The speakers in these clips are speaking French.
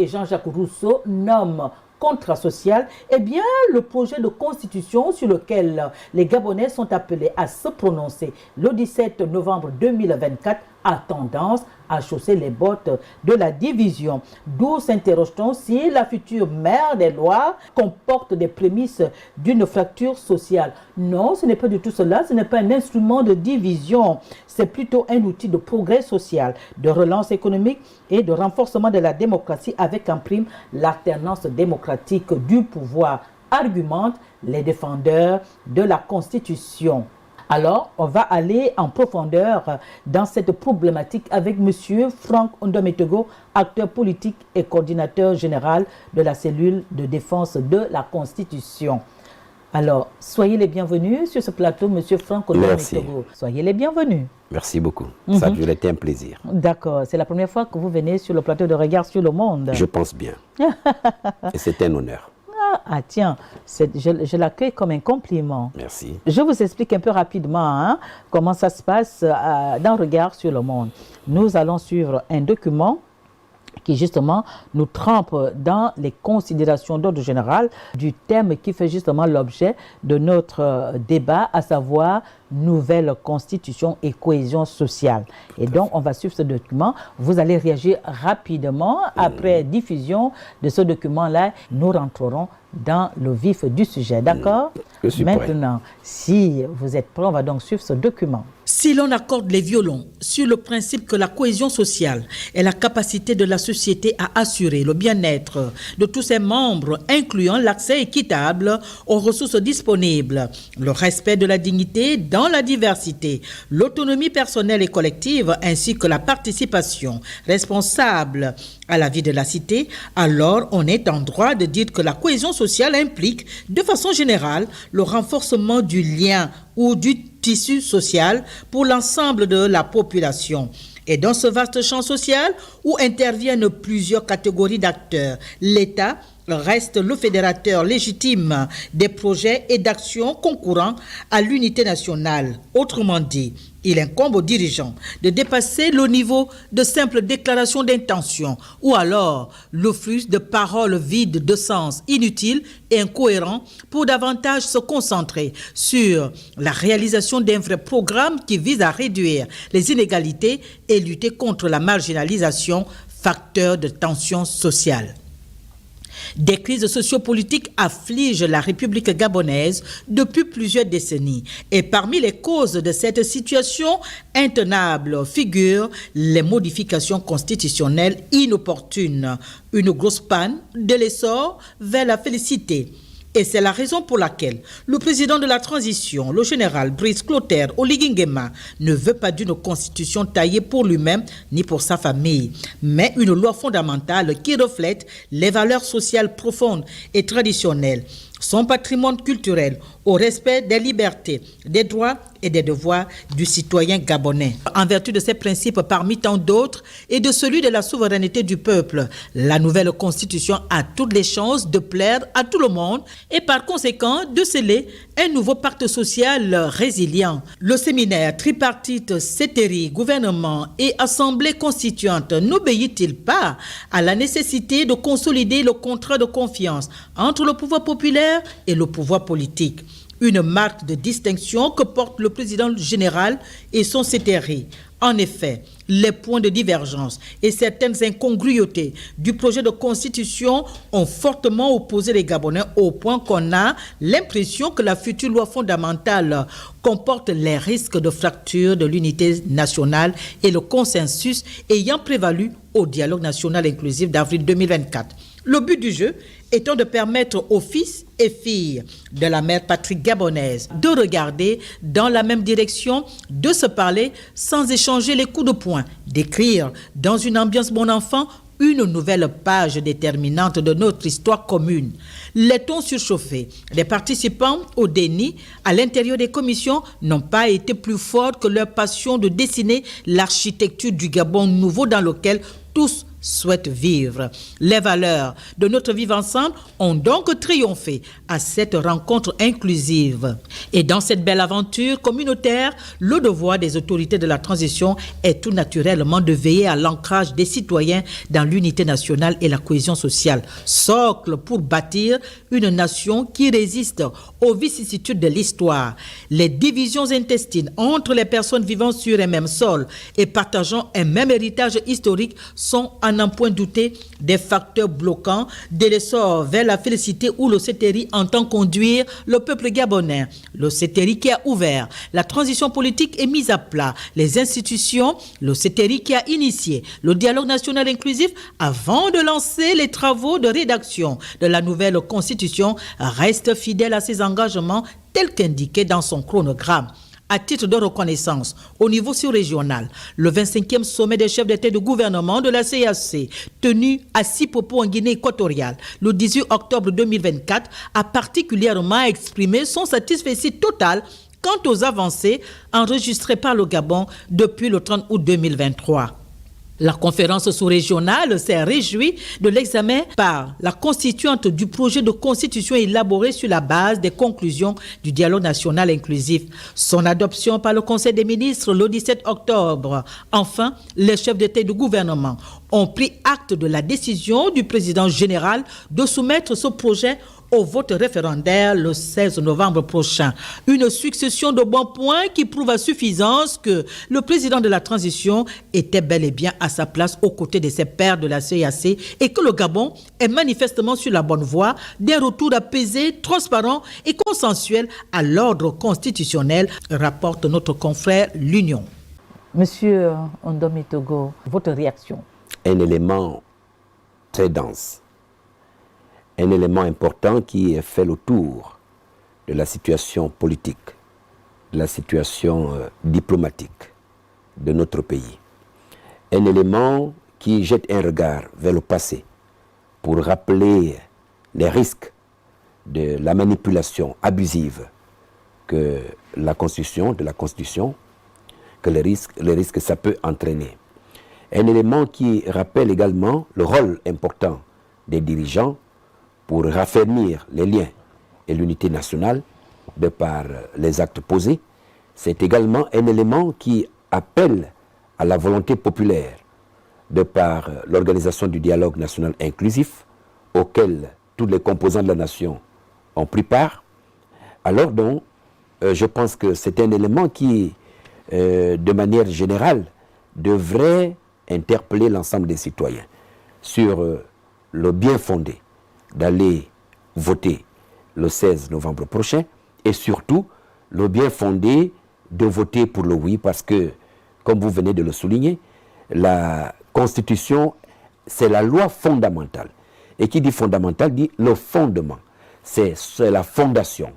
et Jean-Jacques Rousseau nomment contrat social, eh bien, le projet de constitution sur lequel les Gabonais sont appelés à se prononcer le 17 novembre 2024 a tendance à chausser les bottes de la division. D'où s'interroge-t-on si la future mère des lois comporte des prémices d'une fracture sociale. Non, ce n'est pas du tout cela, ce n'est pas un instrument de division, c'est plutôt un outil de progrès social, de relance économique et de renforcement de la démocratie avec en prime l'alternance démocratique du pouvoir, argumentent les défendeurs de la Constitution. Alors, on va aller en profondeur dans cette problématique avec M. Franck Ndometego, acteur politique et coordinateur général de la cellule de défense de la Constitution. Alors, soyez les bienvenus sur ce plateau, M. Franck Ndometego. Soyez les bienvenus. Merci beaucoup. Ça a toujours été un plaisir. D'accord. C'est la première fois que vous venez sur le plateau de Regard sur le Monde. Je pense bien. Et c'est un honneur. Ah tiens, je l'accueille comme un compliment. Merci. Je vous explique un peu rapidement comment ça se passe dans Regard sur le Monde. Nous allons suivre un document qui justement nous trempe dans les considérations d'ordre général du thème qui fait justement l'objet de notre débat, à savoir nouvelle constitution et cohésion sociale. Et donc, on va suivre ce document. Vous allez réagir rapidement. Après diffusion de ce document-là, nous rentrerons dans le vif du sujet. D'accord? Je suis Maintenant, si vous êtes prêts, on va donc suivre ce document. Si l'on accorde les violons sur le principe que la cohésion sociale est la capacité de la société à assurer le bien-être de tous ses membres, incluant l'accès équitable aux ressources disponibles, le respect de la dignité dans la diversité, l'autonomie personnelle et collective, ainsi que la participation responsable à la vie de la cité, alors on est en droit de dire que la cohésion sociale implique, de façon générale, le renforcement du lien ou du tissu social pour l'ensemble de la population. Et dans ce vaste champ social où interviennent plusieurs catégories d'acteurs, l'État reste le fédérateur légitime des projets et d'actions concourant à l'unité nationale. Autrement dit, il incombe aux dirigeants de dépasser le niveau de simple déclaration d'intention ou alors le flux de paroles vides de sens, inutiles et incohérents pour davantage se concentrer sur la réalisation d'un vrai programme qui vise à réduire les inégalités et lutter contre la marginalisation, facteur de tension sociale. Des crises sociopolitiques affligent la République gabonaise depuis plusieurs décennies. Et parmi les causes de cette situation intenable figurent les modifications constitutionnelles inopportunes, une grosse panne de l'essor vers la félicité. Et c'est la raison pour laquelle le président de la transition, le général Brice Clotaire Oligui Nguema, ne veut pas d'une constitution taillée pour lui-même ni pour sa famille, mais une loi fondamentale qui reflète les valeurs sociales profondes et traditionnelles, son patrimoine culturel, au respect des libertés, des droits et des devoirs du citoyen gabonais. En vertu de ces principes parmi tant d'autres et de celui de la souveraineté du peuple, la nouvelle constitution a toutes les chances de plaire à tout le monde et par conséquent de sceller un nouveau pacte social résilient. Le séminaire tripartite CETERI, gouvernement et assemblée constituante n'obéit-il pas à la nécessité de consolider le contrat de confiance entre le pouvoir populaire et le pouvoir politique? Une marque de distinction que porte le président général et son CETERI. En effet, les points de divergence et certaines incongruités du projet de constitution ont fortement opposé les Gabonais au point qu'on a l'impression que la future loi fondamentale comporte les risques de fracture de l'unité nationale et le consensus ayant prévalu au dialogue national inclusif d'avril 2024. Le but du jeu étant de permettre aux fils et filles de la mère patrie gabonaise de regarder dans la même direction, de se parler sans échanger les coups de poing, d'écrire dans une ambiance bon enfant une nouvelle page déterminante de notre histoire commune. Les tons surchauffés des participants au déni à l'intérieur des commissions n'ont pas été plus forts que leur passion de dessiner l'architecture du Gabon nouveau dans lequel tous souhaitent vivre. Les valeurs de notre vivre ensemble ont donc triomphé à cette rencontre inclusive. Et dans cette belle aventure communautaire, le devoir des autorités de la transition est tout naturellement de veiller à l'ancrage des citoyens dans l'unité nationale et la cohésion sociale, socle pour bâtir une nation qui résiste aux vicissitudes de l'histoire. Les divisions intestines entre les personnes vivant sur un même sol et partageant un même héritage historique sont, à n'en point douter, des facteurs bloquants de l'essor vers la félicité où le CETERI entend conduire le peuple gabonais. Le CETERI qui a ouvert la transition politique et mise à plat les institutions, le CETERI qui a initié le dialogue national inclusif avant de lancer les travaux de rédaction de la nouvelle constitution, reste fidèle à ses engagements tels qu'indiqués dans son chronogramme. À titre de reconnaissance, au niveau sous-régional, le 25e sommet des chefs d'État et de gouvernement de la CAC, tenu à Sipopo en Guinée équatoriale, le 18 octobre 2024, a particulièrement exprimé son satisfecit total quant aux avancées enregistrées par le Gabon depuis le 30 août 2023. La conférence sous-régionale s'est réjouie de l'examen par la constituante du projet de constitution élaboré sur la base des conclusions du dialogue national inclusif. Son adoption par le Conseil des ministres le 17 octobre. Enfin, les chefs d'État et de gouvernement ont pris acte de la décision du président général de soumettre ce projet au vote référendaire le 16 novembre prochain. Une succession de bons points qui prouve à suffisance que le président de la transition était bel et bien à sa place aux côtés de ses pairs de la CAC et que le Gabon est manifestement sur la bonne voie d'un retour apaisé, transparent et consensuel à l'ordre constitutionnel, rapporte notre confrère L'Union. Monsieur Ndomi Togo, votre réaction? Un élément très dense. Un élément important qui fait le tour de la situation politique, de la situation diplomatique de notre pays. Un élément qui jette un regard vers le passé pour rappeler les risques de la manipulation abusive que la Constitution, que les risques que ça peut entraîner. Un élément qui rappelle également le rôle important des dirigeants pour raffermir les liens et l'unité nationale de par les actes posés. C'est également un élément qui appelle à la volonté populaire de par l'organisation du dialogue national inclusif auquel tous les composants de la nation ont pris part. Alors donc, je pense que c'est un élément qui, de manière générale, devrait interpeller l'ensemble des citoyens sur le bien fondé d'aller voter le 16 novembre prochain et surtout le bien fondé de voter pour le oui parce que, comme vous venez de le souligner, la Constitution, c'est la loi fondamentale. Et qui dit fondamentale dit le fondement. C'est la fondation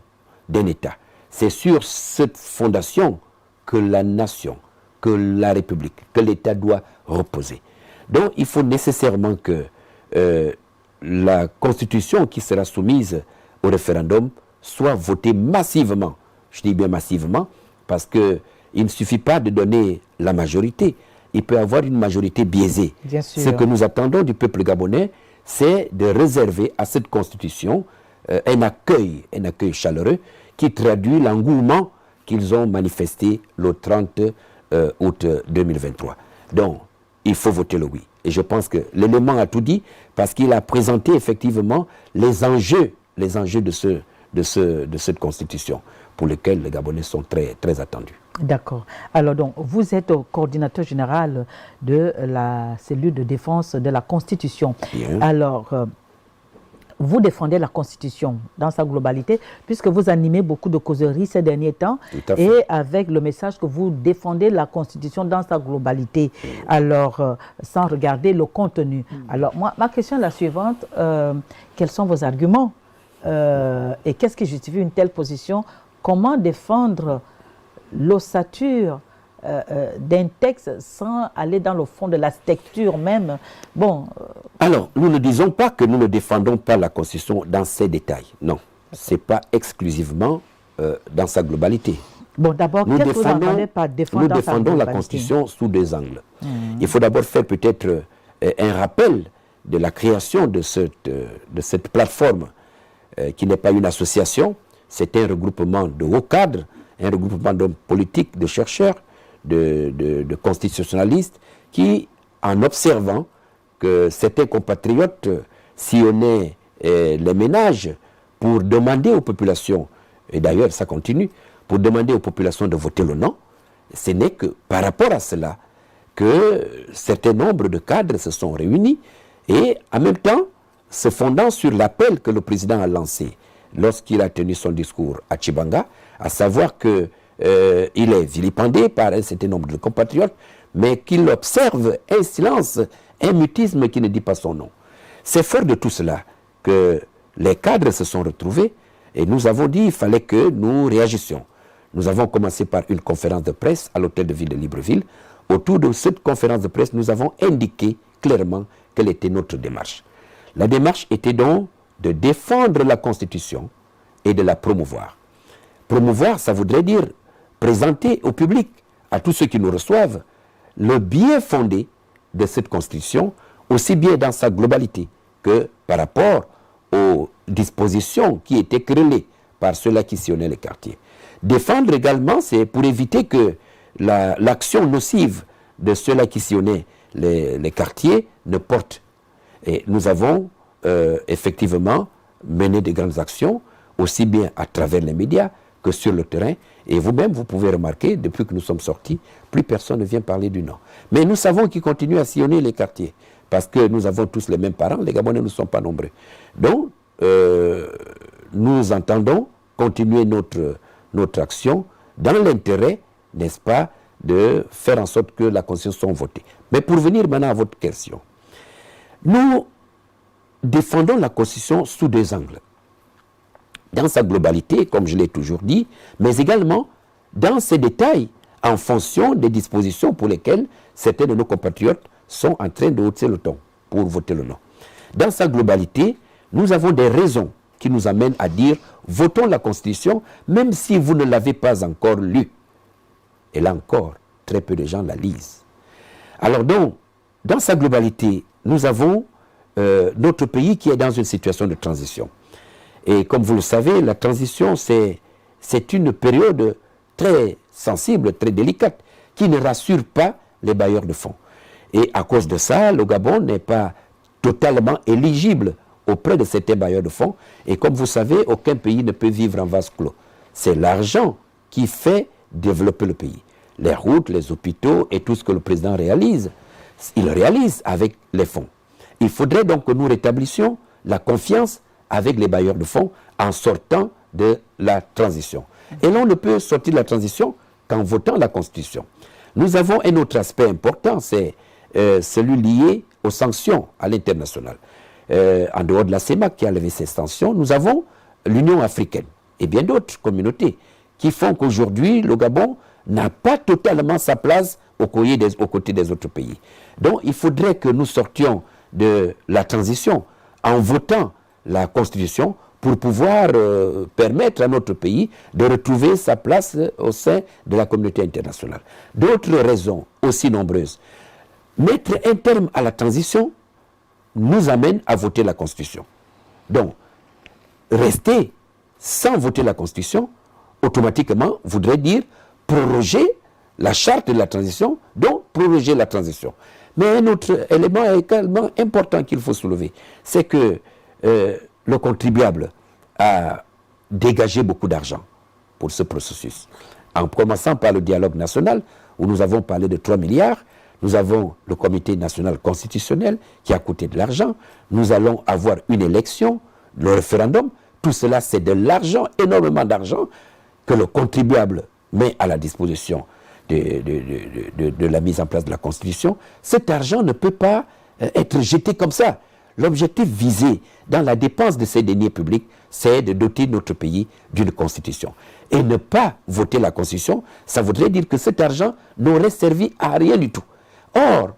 d'un État. C'est sur cette fondation que la nation, que la République, que l'État doit reposer. Donc il faut nécessairement que la Constitution qui sera soumise au référendum soit votée massivement. Je dis bien massivement parce qu'il ne suffit pas de donner la majorité. Il peut y avoir une majorité biaisée. Bien sûr. Ce que nous attendons du peuple gabonais, c'est de réserver à cette Constitution un accueil chaleureux qui traduit l'engouement qu'ils ont manifesté le 30 août 2023. Donc, il faut voter le oui. Et je pense que l'élément a tout dit parce qu'il a présenté effectivement les enjeux de cette Constitution pour lesquels les Gabonais sont très, très attendus. D'accord. Alors donc, vous êtes coordinateur général de la cellule de défense de la Constitution. Bien. Alors, vous défendez la Constitution dans sa globalité, puisque vous animez beaucoup de causeries ces derniers temps, et avec le message que vous défendez la Constitution dans sa globalité, alors sans regarder le contenu. Alors, moi, ma question est la suivante, quels sont vos arguments et qu'est-ce qui justifie une telle position? Comment défendre l'ossature d'un texte sans aller dans le fond de la texture même? Bon. Alors, nous ne disons pas que nous ne défendons pas la Constitution dans ses détails. Non, ce n'est pas exclusivement dans sa globalité. Bon, d'abord, qu'est-ce que vous entendez par défendre Nous défendons la Constitution sous deux angles. Il faut d'abord faire peut-être un rappel de la création de cette plateforme qui n'est pas une association, c'est un regroupement de hauts cadres, un regroupement d'hommes politiques, de chercheurs, de constitutionnalistes, qui, en observant que certains compatriotes sillonnaient les ménages pour demander aux populations, et d'ailleurs ça continue, pour demander aux populations de voter le non, ce n'est que par rapport à cela que certains nombres de cadres se sont réunis et en même temps, se fondant sur l'appel que le président a lancé lorsqu'il a tenu son discours à Tchibanga, à savoir qu'il est vilipendé par un certain nombre de compatriotes, mais qu'il observe un silence, un mutisme qui ne dit pas son nom. C'est fort de tout cela que les cadres se sont retrouvés et nous avons dit qu'il fallait que nous réagissions. Nous avons commencé par une conférence de presse à l'hôtel de ville de Libreville. Autour de cette conférence de presse, nous avons indiqué clairement quelle était notre démarche. La démarche était donc de défendre la Constitution et de la promouvoir. Promouvoir, ça voudrait dire présenter au public, à tous ceux qui nous reçoivent, le bien fondé de cette Constitution, aussi bien dans sa globalité que par rapport aux dispositions qui étaient querellées par ceux-là qui sillonnaient les quartiers. Défendre également, c'est pour éviter que l'action nocive de ceux-là qui sillonnaient les quartiers ne porte. Et nous avons effectivement mené de grandes actions, aussi bien à travers les médias que sur le terrain. Et vous-même, vous pouvez remarquer, depuis que nous sommes sortis, plus personne ne vient parler du non. Mais nous savons qu'ils continuent à sillonner les quartiers, parce que nous avons tous les mêmes parents, les Gabonais ne sont pas nombreux. Donc, nous entendons continuer notre action dans l'intérêt, n'est-ce pas, de faire en sorte que la Constitution soit votée. Mais pour venir maintenant à votre question, nous défendons la Constitution sous deux angles. Dans sa globalité, comme je l'ai toujours dit, mais également dans ses détails, en fonction des dispositions pour lesquelles certains de nos compatriotes sont en train de hausser le ton pour voter le non. Dans sa globalité, nous avons des raisons qui nous amènent à dire votons la Constitution, même si vous ne l'avez pas encore lue. Et là encore, très peu de gens la lisent. Alors donc, dans sa globalité, nous avons notre pays qui est dans une situation de transition. Et comme vous le savez, la transition, c'est une période très sensible, très délicate, qui ne rassure pas les bailleurs de fonds. Et à cause de ça, le Gabon n'est pas totalement éligible auprès de certains bailleurs de fonds. Et comme vous savez, aucun pays ne peut vivre en vase clos. C'est l'argent qui fait développer le pays. Les routes, les hôpitaux et tout ce que le président réalise, il réalise avec les fonds. Il faudrait donc que nous rétablissions la confiance avec les bailleurs de fonds en sortant de la transition. Et l'on ne peut sortir de la transition qu'en votant la Constitution. Nous avons un autre aspect important, c'est celui lié aux sanctions à l'international. En dehors de la CEMAC qui a levé ses sanctions, nous avons l'Union africaine et bien d'autres communautés qui font qu'aujourd'hui, le Gabon n'a pas totalement sa place aux côtés des autres pays. Donc, il faudrait que nous sortions de la transition en votant la Constitution pour pouvoir permettre à notre pays de retrouver sa place au sein de la communauté internationale. D'autres raisons aussi nombreuses. Mettre un terme à la transition nous amène à voter la Constitution. Donc, rester sans voter la Constitution, automatiquement, voudrait dire proroger la charte de la transition, donc proroger la transition. Mais un autre élément également important qu'il faut soulever, c'est que le contribuable a dégagé beaucoup d'argent pour ce processus. En commençant par le dialogue national, où nous avons parlé de 3 milliards, nous avons le comité national constitutionnel qui a coûté de l'argent, nous allons avoir une élection, le référendum, tout cela c'est de l'argent, énormément d'argent, que le contribuable met à la disposition de la mise en place de la Constitution. Cet argent ne peut pas être jeté comme ça. L'objectif visé dans la dépense de ces deniers publics, c'est de doter notre pays d'une Constitution. Et ne pas voter la Constitution, ça voudrait dire que cet argent n'aurait servi à rien du tout. Or,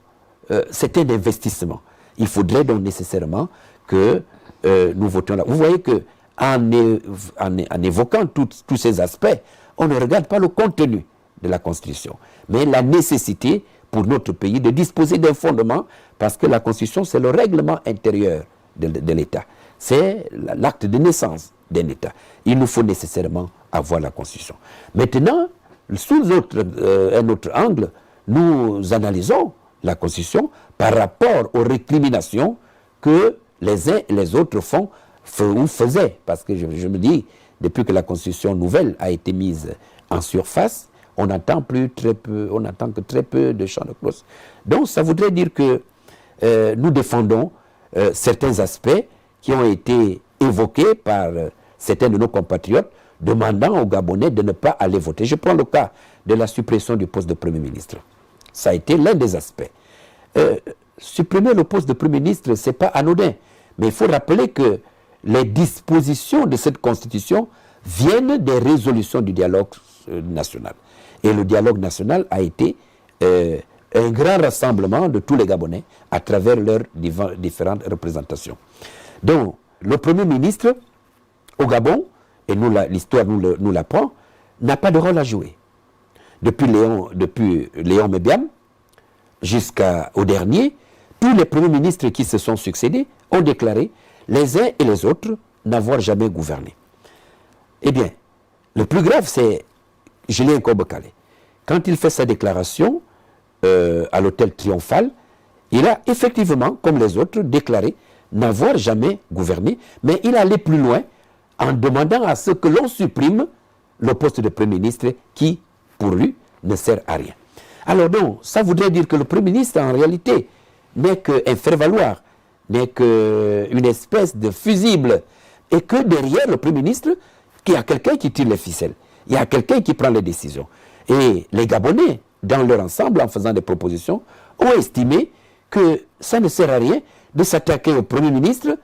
c'est un investissement. Il faudrait donc nécessairement que nous votions là. Vous voyez qu'en évoquant tous ces aspects, on ne regarde pas le contenu de la Constitution, mais la nécessité pour notre pays de disposer d'un fondement, parce que la Constitution, c'est le règlement intérieur de l'État. C'est l'acte de naissance d'un État. Il nous faut nécessairement avoir la Constitution. Maintenant, sous un autre angle, nous analysons la Constitution par rapport aux récriminations que les uns et les autres font ou faisaient. Parce que je me dis, depuis que la Constitution nouvelle a été mise en surface, on n'entend que très peu de chants de cloche. Donc ça voudrait dire que nous défendons certains aspects qui ont été évoqués par certains de nos compatriotes, demandant aux Gabonais de ne pas aller voter. Je prends le cas de la suppression du poste de Premier ministre. Ça a été l'un des aspects. Supprimer le poste de Premier ministre, ce n'est pas anodin. Mais il faut rappeler que les dispositions de cette Constitution viennent des résolutions du dialogue national. Et le dialogue national a été un grand rassemblement de tous les Gabonais à travers leurs différentes représentations. Donc, le Premier ministre au Gabon, et l'histoire nous l'apprend, n'a pas de rôle à jouer. Depuis Léon Mébiam jusqu'au dernier, tous les premiers ministres qui se sont succédés ont déclaré les uns et les autres n'avoir jamais gouverné. Eh bien, le plus grave, c'est Julien Kobe-Kalé. Quand il fait sa déclaration à l'hôtel Triomphal, il a effectivement, comme les autres, déclaré n'avoir jamais gouverné, mais il allait plus loin en demandant à ce que l'on supprime le poste de Premier ministre qui, pour lui, ne sert à rien. Alors donc, ça voudrait dire que le Premier ministre, en réalité, n'est qu'un faire-valoir, n'est qu'une espèce de fusible, et que derrière le Premier ministre, il y a quelqu'un qui tire les ficelles, il y a quelqu'un qui prend les décisions. Et les Gabonais, dans leur ensemble, en faisant des propositions, ont estimé que ça ne sert à rien de s'attaquer au Premier ministre,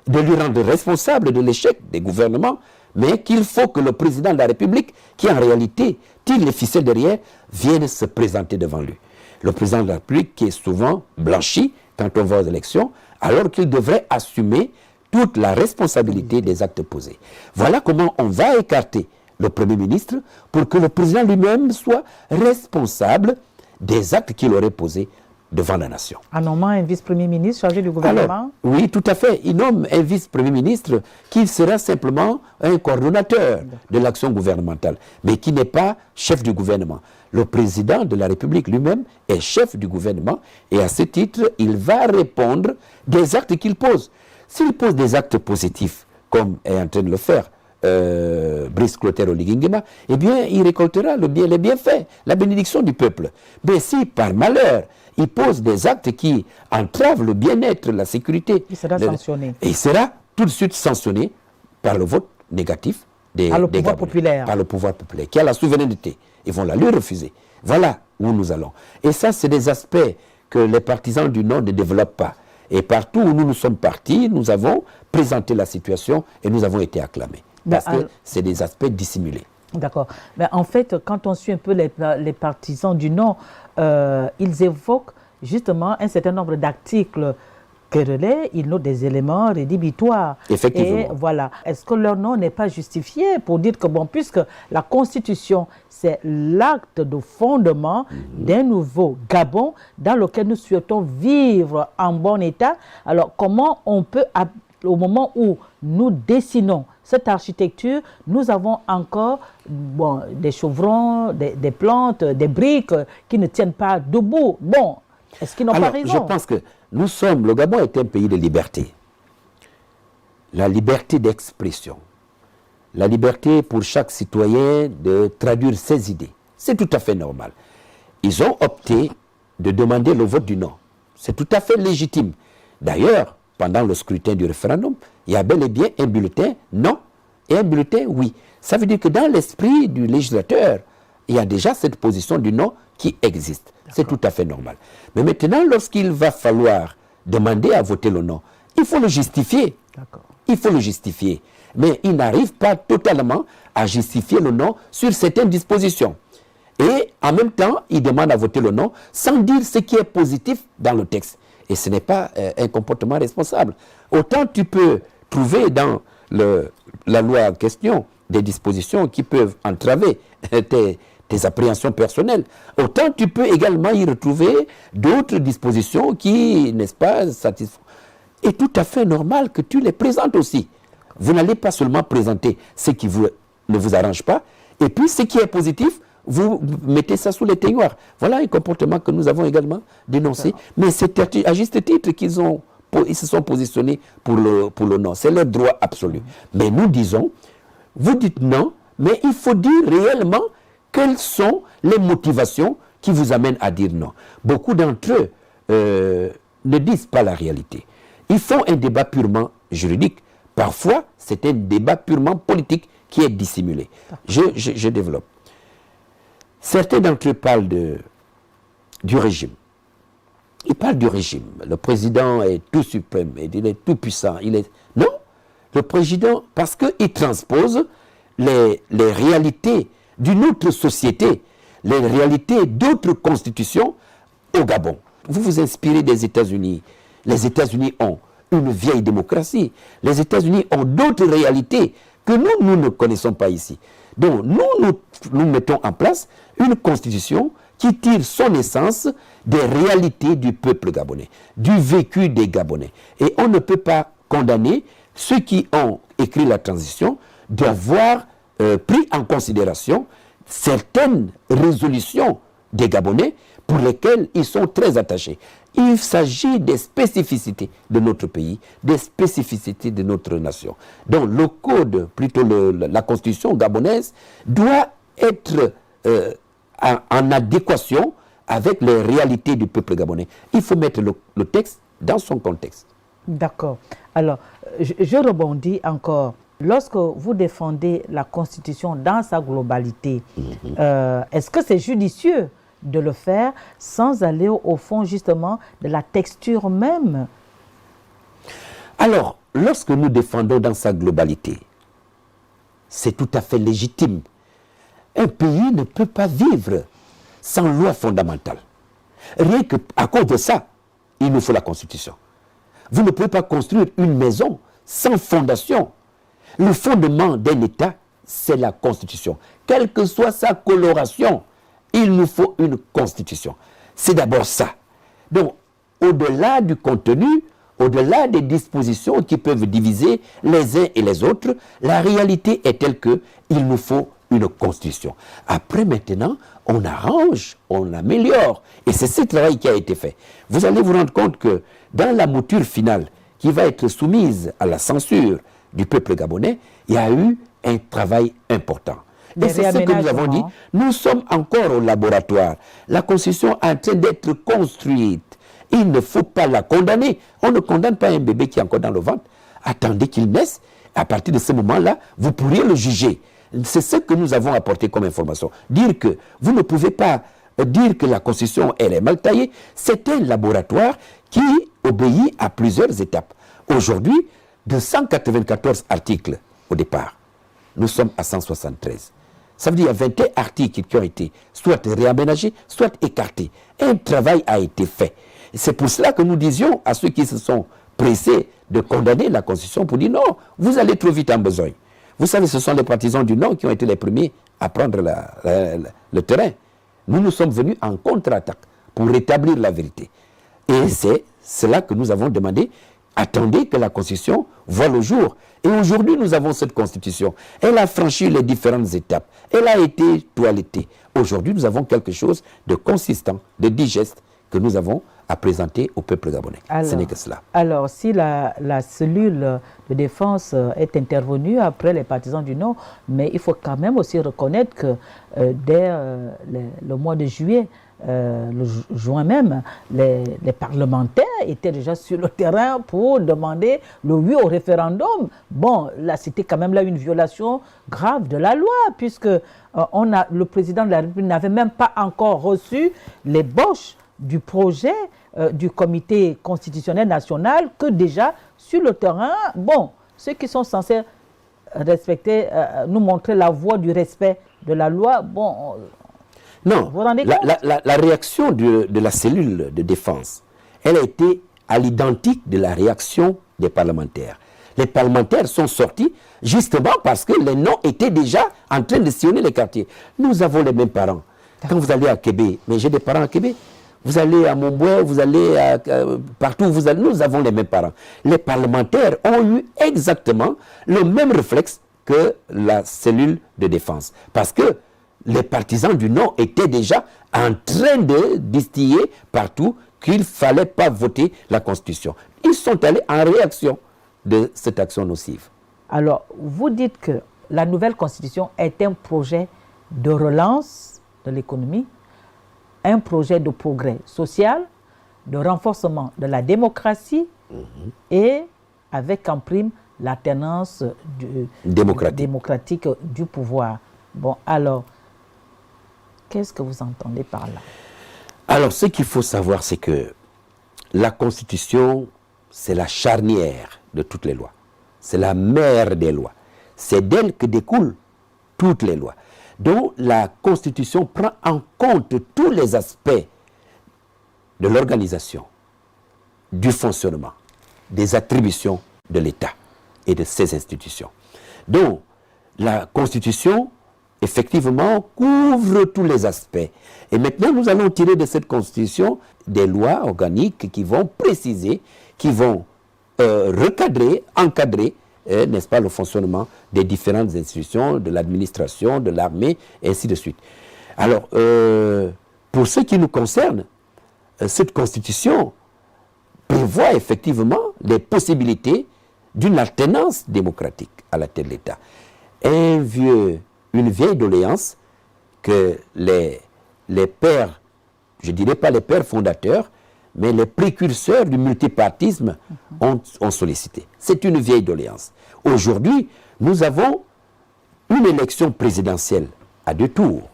de lui rendre responsable de l'échec des gouvernements, mais qu'il faut que le président de la République, qui en réalité tire les ficelles derrière, vienne se présenter devant lui. Le président de la République qui est souvent blanchi quand on va aux élections, alors qu'il devrait assumer toute la responsabilité des actes posés. Voilà comment on va écarter le Premier ministre pour que le président lui-même soit responsable des actes qu'il aurait posés devant la nation. En nommant un vice-premier ministre chargé du gouvernement? Alors, oui, tout à fait. Il nomme un vice-premier ministre qui sera simplement un coordonnateur de l'action gouvernementale, mais qui n'est pas chef du gouvernement. Le président de la République lui-même est chef du gouvernement et à ce titre, il va répondre des actes qu'il pose. S'il pose des actes positifs, comme est en train de le faire Brice Clotaire Oligui-Nguema, eh bien, il récoltera les bienfaits, la bénédiction du peuple. Mais si, par malheur, il pose des actes qui entravent le bien-être, la sécurité, il sera sanctionné. Et il sera tout de suite sanctionné par le vote négatif des pouvoir populaire. Par le pouvoir populaire, qui a la souveraineté. Ils vont la lui refuser. Voilà où nous allons. Et ça, c'est des aspects que les partisans du non ne développent pas. Et partout où nous sommes partis, nous avons présenté la situation et nous avons été acclamés. Parce que c'est des aspects dissimulés. D'accord. Mais en fait, quand on suit un peu les partisans du non, ils évoquent justement un certain nombre d'articles querellés, ils notent des éléments rédhibitoires. Effectivement. Et voilà. Est-ce que leur nom n'est pas justifié pour dire que, bon, puisque la Constitution, c'est l'acte de fondement d'un nouveau Gabon dans lequel nous souhaitons vivre en bon état, alors comment on peut, au moment où nous dessinons cette architecture, nous avons encore des chevrons, des plantes, des briques qui ne tiennent pas debout. Bon, est-ce qu'ils n'ont pas raison? Je pense que le Gabon est un pays de liberté. La liberté d'expression. La liberté pour chaque citoyen de traduire ses idées. C'est tout à fait normal. Ils ont opté de demander le vote du non. C'est tout à fait légitime. D'ailleurs, pendant le scrutin du référendum, il y a bel et bien un bulletin non et un bulletin oui. Ça veut dire que dans l'esprit du législateur, il y a déjà cette position du non qui existe. C'est tout à fait normal. Mais maintenant, lorsqu'il va falloir demander à voter le non, il faut le justifier. Il faut le justifier. Mais il n'arrive pas totalement à justifier le non sur certaines dispositions. Et en même temps, il demande à voter le non sans dire ce qui est positif dans le texte. Et ce n'est pas un comportement responsable. Autant tu peux trouver dans la loi en question des dispositions qui peuvent entraver tes tes appréhensions personnelles. Autant tu peux également y retrouver d'autres dispositions qui, n'est-ce pas, satisfont. Et tout à fait normal que tu les présentes aussi. Vous n'allez pas seulement présenter ce qui ne vous arrange pas, et puis ce qui est positif, vous mettez ça sous les tailloirs. Voilà un comportement que nous avons également dénoncé. Mais c'est à juste titre qu'ils se sont positionnés pour le non. C'est leur droit absolu. Mais nous disons, vous dites non, mais il faut dire réellement quelles sont les motivations qui vous amènent à dire non. Beaucoup d'entre eux ne disent pas la réalité. Ils font un débat purement juridique. Parfois, c'est un débat purement politique qui est dissimulé. Je développe. Certains d'entre eux parlent du régime. Ils parlent du régime. Le président est tout suprême, il est tout puissant. Non, le président, parce qu'il transpose les réalités d'une autre société, les réalités d'autres constitutions au Gabon. Vous vous inspirez des États-Unis. Les États-Unis ont une vieille démocratie. Les États-Unis ont d'autres réalités que nous ne connaissons pas ici. Donc, nous mettons en place une constitution qui tire son essence des réalités du peuple gabonais, du vécu des Gabonais. Et on ne peut pas condamner ceux qui ont écrit la transition d'avoir pris en considération certaines résolutions des Gabonais pour lesquelles ils sont très attachés. Il s'agit des spécificités de notre pays, des spécificités de notre nation. Donc le code, plutôt la constitution gabonaise, doit être en adéquation avec les réalités du peuple gabonais. Il faut mettre le texte dans son contexte. D'accord. Alors, je rebondis encore. Lorsque vous défendez la Constitution dans sa globalité, est-ce que c'est judicieux de le faire sans aller au fond justement de la texture même? Alors, lorsque nous défendons dans sa globalité, c'est tout à fait légitime. Un pays ne peut pas vivre sans loi fondamentale. Rien qu'à cause de ça, il nous faut la Constitution. Vous ne pouvez pas construire une maison sans fondation. Le fondement d'un État, c'est la Constitution. Quelle que soit sa coloration, il nous faut une Constitution. C'est d'abord ça. Donc, au-delà du contenu, au-delà des dispositions qui peuvent diviser les uns et les autres, la réalité est telle qu'il nous faut une Constitution. Après, maintenant, on arrange, on améliore. Et c'est ce travail qui a été fait. Vous allez vous rendre compte que dans la mouture finale, qui va être soumise à la censure du peuple gabonais, il y a eu un travail important. Et c'est ce que nous avons dit. Nous sommes encore au laboratoire. La Constitution est en train d'être construite. Il ne faut pas la condamner. On ne condamne pas un bébé qui est encore dans le ventre. Attendez qu'il naisse. À partir de ce moment-là, vous pourriez le juger. C'est ce que nous avons apporté comme information. Dire que vous ne pouvez pas dire que la Constitution elle est mal taillée, c'est un laboratoire qui obéit à plusieurs étapes. Aujourd'hui, de 194 articles au départ, nous sommes à 173. Ça veut dire qu'il y a 21 articles qui ont été soit réaménagés, soit écartés. Un travail a été fait. C'est pour cela que nous disions à ceux qui se sont pressés de condamner la Constitution pour dire non, vous allez trop vite en besogne. Vous savez, ce sont les partisans du non qui ont été les premiers à prendre le terrain. Nous sommes venus en contre-attaque pour rétablir la vérité. Et c'est cela que nous avons demandé. Attendez que la Constitution voie le jour. Et aujourd'hui, nous avons cette Constitution. Elle a franchi les différentes étapes. Elle a été toilettée. Aujourd'hui, nous avons quelque chose de consistant, de digeste que nous avons à présenter au peuple gabonais. Ce n'est que cela. Alors, si la cellule de défense est intervenue après les partisans du non, mais il faut quand même aussi reconnaître que dès le mois de juillet, le juin même, les parlementaires étaient déjà sur le terrain pour demander le oui au référendum. Bon, là, c'était quand même là une violation grave de la loi, puisque le président de la République n'avait même pas encore reçu l'ébauche du projet du comité constitutionnel national, que déjà, sur le terrain, bon, ceux qui sont censés respecter, nous montrer la voie du respect de la loi, bon... Non, la réaction de la cellule de défense, elle a été à l'identique de la réaction des parlementaires. Les parlementaires sont sortis justement parce que les noms étaient déjà en train de sillonner les quartiers. Nous avons les mêmes parents. Quand vous allez à Québec, mais j'ai des parents à Québec, vous allez à Montbouin, vous allez partout où vous allez, nous avons les mêmes parents. Les parlementaires ont eu exactement le même réflexe que la cellule de défense. Parce que les partisans du non étaient déjà en train de distiller partout qu'il ne fallait pas voter la Constitution. Ils sont allés en réaction de cette action nocive. Alors, vous dites que la nouvelle Constitution est un projet de relance de l'économie, un projet de progrès social, de renforcement de la démocratie et avec en prime l'alternance démocratique du pouvoir. Bon, alors, qu'est-ce que vous entendez par là? Alors, ce qu'il faut savoir, c'est que la Constitution, c'est la charnière de toutes les lois. C'est la mère des lois. C'est d'elle que découlent toutes les lois. Donc, la Constitution prend en compte tous les aspects de l'organisation, du fonctionnement, des attributions de l'État et de ses institutions. Donc, la Constitution, effectivement, couvre tous les aspects. Et maintenant, nous allons tirer de cette Constitution des lois organiques qui vont préciser, qui vont recadrer, encadrer, n'est-ce pas, le fonctionnement des différentes institutions, de l'administration, de l'armée, et ainsi de suite. Alors, pour ce qui nous concerne, cette Constitution prévoit effectivement des possibilités d'une alternance démocratique à la tête de l'État. Une vieille doléance que les pères, je ne dirais pas les pères fondateurs, mais les précurseurs du multipartisme ont sollicité. C'est une vieille doléance. Aujourd'hui, nous avons une élection présidentielle à 2 tours.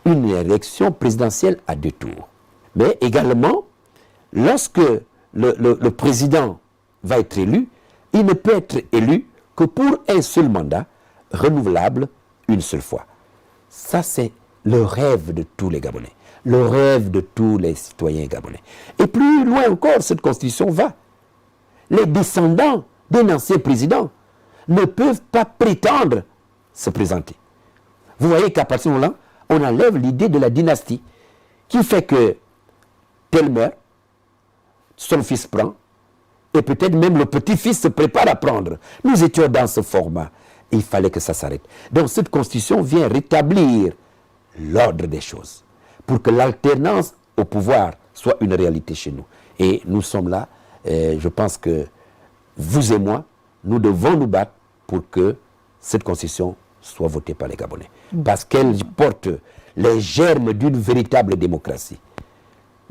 Une élection présidentielle à 2 tours. Mais également, lorsque le président va être élu, il ne peut être élu que pour un seul mandat, renouvelable une seule fois. Ça, c'est le rêve de tous les Gabonais, le rêve de tous les citoyens gabonais. Et plus loin encore, cette Constitution va. Les descendants d'un ancien président ne peuvent pas prétendre se présenter. Vous voyez qu'à partir de là, on enlève l'idée de la dynastie, qui fait que tel meurt, son fils prend, et peut-être même le petit-fils se prépare à prendre. Nous étions dans ce format. Il fallait que ça s'arrête. Donc cette Constitution vient rétablir l'ordre des choses pour que l'alternance au pouvoir soit une réalité chez nous. Et nous sommes là, je pense que vous et moi, nous devons nous battre pour que cette Constitution soit votée par les Gabonais. Parce qu'elle porte les germes d'une véritable démocratie,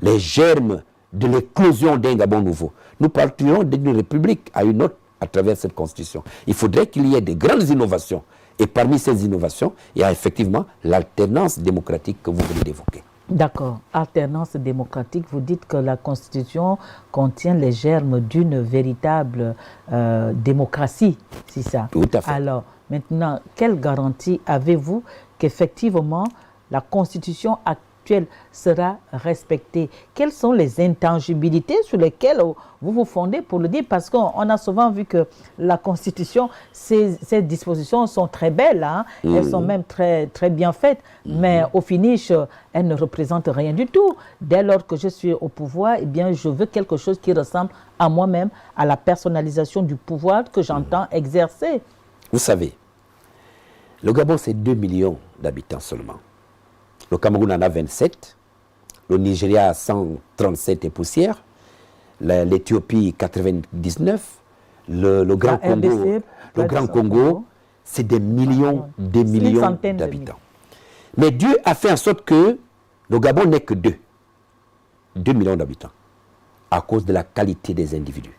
les germes de l'éclosion d'un Gabon nouveau. Nous partirons d'une république à une autre à travers cette Constitution. Il faudrait qu'il y ait de grandes innovations. Et parmi ces innovations, il y a effectivement l'alternance démocratique que vous venez d'évoquer. D'accord. Alternance démocratique, vous dites que la Constitution contient les germes d'une véritable démocratie, c'est ça? Tout à fait. Alors, maintenant, quelle garantie avez-vous qu'effectivement la Constitution actuelle sera respectée? Quelles sont les intangibilités sur lesquelles vous vous fondez pour le dire? Parce qu'on a souvent vu que la Constitution, ces dispositions sont très belles, hein? Elles sont même très, très bien faites, mais au finish, elles ne représentent rien du tout. Dès lors que je suis au pouvoir, eh bien, je veux quelque chose qui ressemble à moi-même, à la personnalisation du pouvoir que j'entends exercer. Vous savez, le Gabon, c'est 2 millions d'habitants seulement. Le Cameroun en a 27, le Nigeria 137 et poussière, l'Éthiopie 99, le Grand Congo, RDC, le Grand Congo, c'est des millions d'habitants. Mais Dieu a fait en sorte que le Gabon n'est que 2 millions d'habitants, à cause de la qualité des individus.